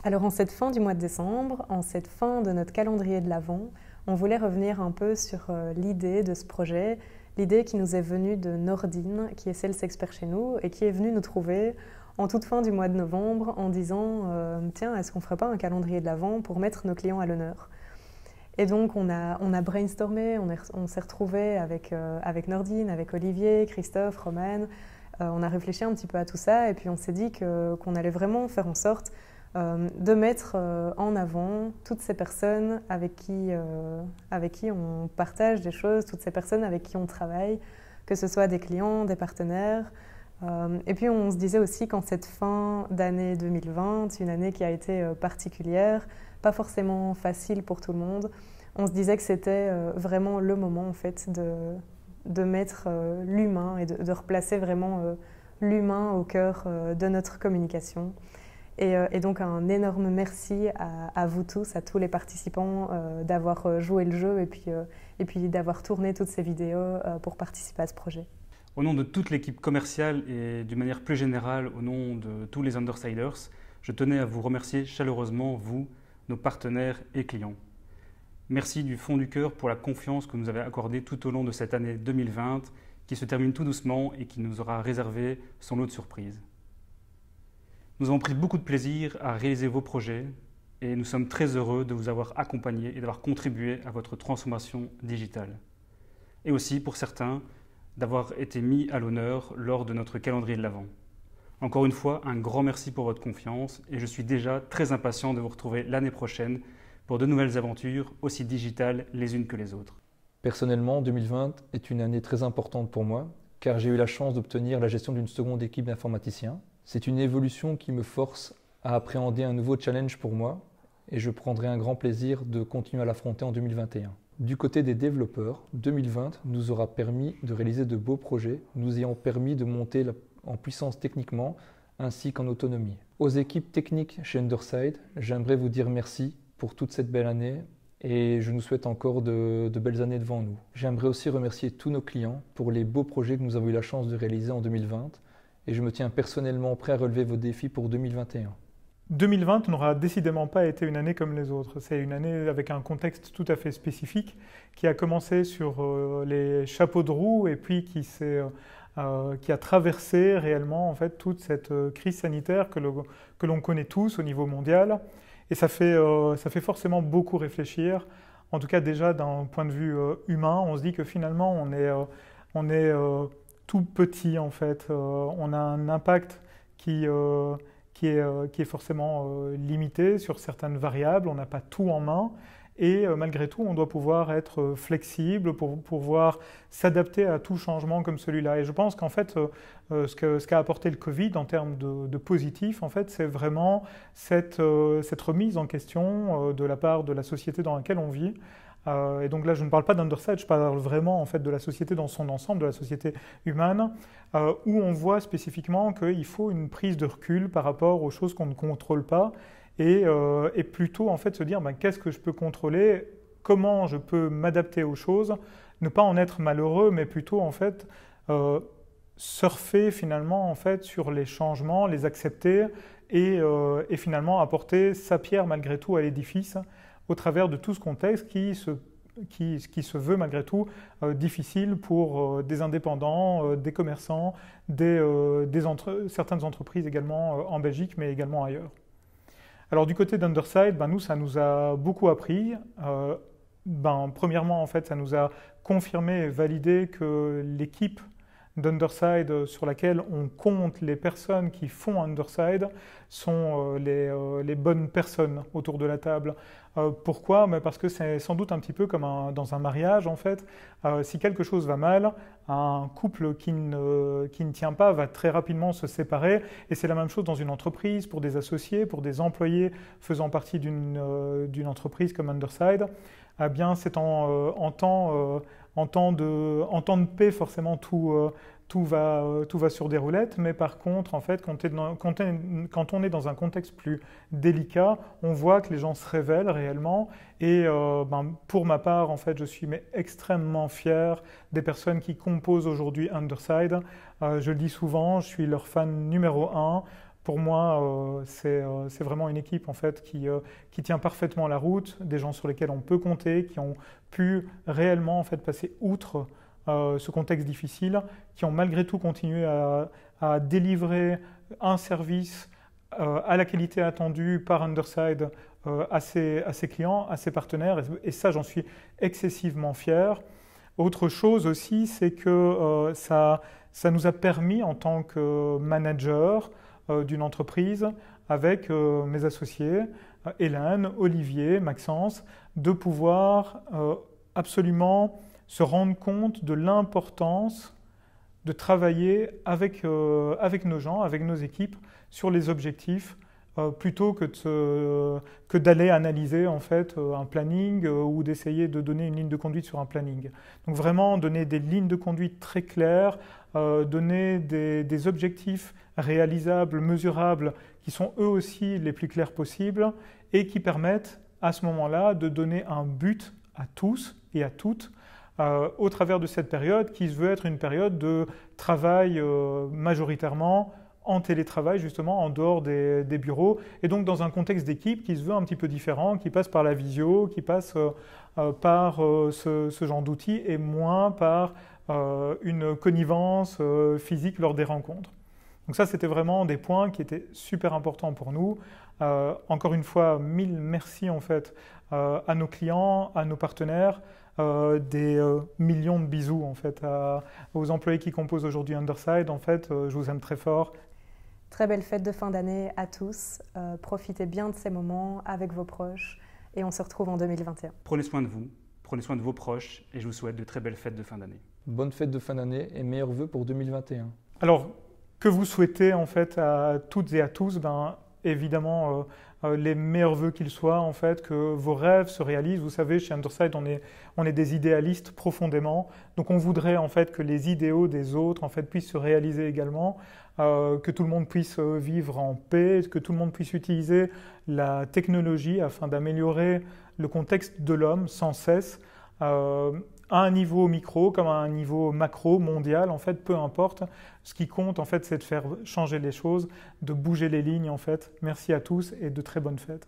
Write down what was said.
Alors en cette fin du mois de décembre, en cette fin de notre calendrier de l'Avent, on voulait revenir un peu sur l'idée de ce projet, l'idée qui nous est venue de Nordine, qui est Sales Expert chez nous, et qui est venue nous trouver en toute fin du mois de novembre en disant tiens, est-ce qu'on ne ferait pas un calendrier de l'Avent pour mettre nos clients à l'honneur? Et donc on a brainstormé, on s'est retrouvés avec Nordine, avec Olivier, Christophe, Romane, on a réfléchi un petit peu à tout ça, et puis on s'est dit qu'on allait vraiment faire en sorte de mettre en avant toutes ces personnes avec qui on partage des choses, toutes ces personnes avec qui on travaille, que ce soit des clients, des partenaires. Et puis on se disait aussi qu'en cette fin d'année 2020, une année qui a été particulière, pas forcément facile pour tout le monde, on se disait que c'était vraiment le moment en fait de mettre l'humain et de replacer vraiment l'humain au cœur de notre communication. Et donc un énorme merci à vous tous, à tous les participants d'avoir joué le jeu et puis d'avoir tourné toutes ces vidéos pour participer à ce projet. Au nom de toute l'équipe commerciale et d'une manière plus générale au nom de tous les Undersiders, je tenais à vous remercier chaleureusement, vous, nos partenaires et clients. Merci du fond du cœur pour la confiance que vous nous avez accordée tout au long de cette année 2020 qui se termine tout doucement et qui nous aura réservé son lot de surprises. Nous avons pris beaucoup de plaisir à réaliser vos projets et nous sommes très heureux de vous avoir accompagné et d'avoir contribué à votre transformation digitale. Et aussi, pour certains, d'avoir été mis à l'honneur lors de notre calendrier de l'Avent. Encore une fois, un grand merci pour votre confiance et je suis déjà très impatient de vous retrouver l'année prochaine pour de nouvelles aventures aussi digitales les unes que les autres. Personnellement, 2020 est une année très importante pour moi car j'ai eu la chance d'obtenir la gestion d'une seconde équipe d'informaticiens. C'est une évolution qui me force à appréhender un nouveau challenge pour moi et je prendrai un grand plaisir de continuer à l'affronter en 2021. Du côté des développeurs, 2020 nous aura permis de réaliser de beaux projets, nous ayant permis de monter en puissance techniquement ainsi qu'en autonomie. Aux équipes techniques chez Underside, j'aimerais vous dire merci pour toute cette belle année et je nous souhaite encore de belles années devant nous. J'aimerais aussi remercier tous nos clients pour les beaux projets que nous avons eu la chance de réaliser en 2020 et je me tiens personnellement prêt à relever vos défis pour 2021. 2020 n'aura décidément pas été une année comme les autres. C'est une année avec un contexte tout à fait spécifique qui a commencé sur les chapeaux de roue et puis qui a traversé réellement en fait, toute cette crise sanitaire que l'on connaît tous au niveau mondial. Et ça fait forcément beaucoup réfléchir. En tout cas déjà d'un point de vue humain, on se dit que finalement on est tout petit en fait. On a un impact qui est forcément limité sur certaines variables, on n'a pas tout en main et malgré tout on doit pouvoir être flexible pour pouvoir s'adapter à tout changement comme celui-là. Et je pense qu'en fait ce qu'a apporté le Covid en termes de positif, en fait, c'est vraiment cette remise en question de la part de la société dans laquelle on vit. Et donc là, je ne parle pas d'Underside, je parle vraiment en fait, de la société dans son ensemble, de la société humaine, où on voit spécifiquement qu'il faut une prise de recul par rapport aux choses qu'on ne contrôle pas et plutôt en fait, se dire qu'est-ce que je peux contrôler, comment je peux m'adapter aux choses, ne pas en être malheureux, mais plutôt en fait, surfer finalement en fait, sur les changements, les accepter et finalement apporter sa pierre malgré tout à l'édifice au travers de tout ce contexte qui se veut malgré tout difficile pour des indépendants, des commerçants, certaines entreprises également en Belgique, mais également ailleurs. Alors du côté d'Underside, nous, ça nous a beaucoup appris. Premièrement, en fait, ça nous a confirmé et validé que l'équipe d'Underside sur laquelle on compte les personnes qui font Underside sont les bonnes personnes autour de la table. Pourquoi? Parce que c'est sans doute un petit peu comme dans un mariage en fait. Si quelque chose va mal, un couple qui ne tient pas va très rapidement se séparer et c'est la même chose dans une entreprise, pour des associés, pour des employés faisant partie d'une entreprise comme Underside. Eh bien, c'est en temps de paix, forcément, tout va sur des roulettes. Mais par contre, en fait, quand on est dans un contexte plus délicat, on voit que les gens se révèlent réellement. Et pour ma part, en fait, je suis extrêmement fier des personnes qui composent aujourd'hui Underside. Je le dis souvent, je suis leur fan numéro 1. pour moi, c'est vraiment une équipe en fait qui tient parfaitement la route, des gens sur lesquels on peut compter, qui ont pu réellement en fait passer outre ce contexte difficile, qui ont malgré tout continué à délivrer un service à la qualité attendue par Underside à ses clients, à ses partenaires, et ça j'en suis excessivement fier. Autre chose aussi, c'est que ça nous a permis en tant que manager d'une entreprise avec mes associés, Hélène, Olivier, Maxence, de pouvoir absolument se rendre compte de l'importance de travailler avec nos gens, avec nos équipes, sur les objectifs, plutôt que d'aller analyser en fait un planning ou d'essayer de donner une ligne de conduite sur un planning. Donc vraiment donner des lignes de conduite très claires, donner des objectifs réalisables, mesurables, qui sont eux aussi les plus clairs possibles et qui permettent à ce moment-là de donner un but à tous et à toutes au travers de cette période qui se veut être une période de travail majoritairement en télétravail, justement, en dehors des bureaux, et donc dans un contexte d'équipe qui se veut un petit peu différent, qui passe par la visio, qui passe par ce genre d'outils, et moins par une connivence physique lors des rencontres. Donc ça, c'était vraiment des points qui étaient super importants pour nous. Encore une fois, mille merci en fait à nos clients, à nos partenaires, des millions de bisous en fait aux employés qui composent aujourd'hui Underside. En fait, je vous aime très fort. Très belle fête de fin d'année à tous. Profitez bien de ces moments avec vos proches et on se retrouve en 2021. Prenez soin de vous, prenez soin de vos proches et je vous souhaite de très belles fêtes de fin d'année. Bonne fête de fin d'année et meilleurs vœux pour 2021. Alors, que vous souhaitez en fait à toutes et à tous, évidemment les meilleurs vœux qu'ils soient, en fait, que vos rêves se réalisent. Vous savez, chez Underside, on est des idéalistes profondément. Donc on voudrait en fait que les idéaux des autres en fait puissent se réaliser également, que tout le monde puisse vivre en paix, que tout le monde puisse utiliser la technologie afin d'améliorer le contexte de l'homme sans cesse. À un niveau micro comme à un niveau macro, mondial, en fait, peu importe. Ce qui compte, en fait, c'est de faire changer les choses, de bouger les lignes, en fait. Merci à tous et de très bonnes fêtes.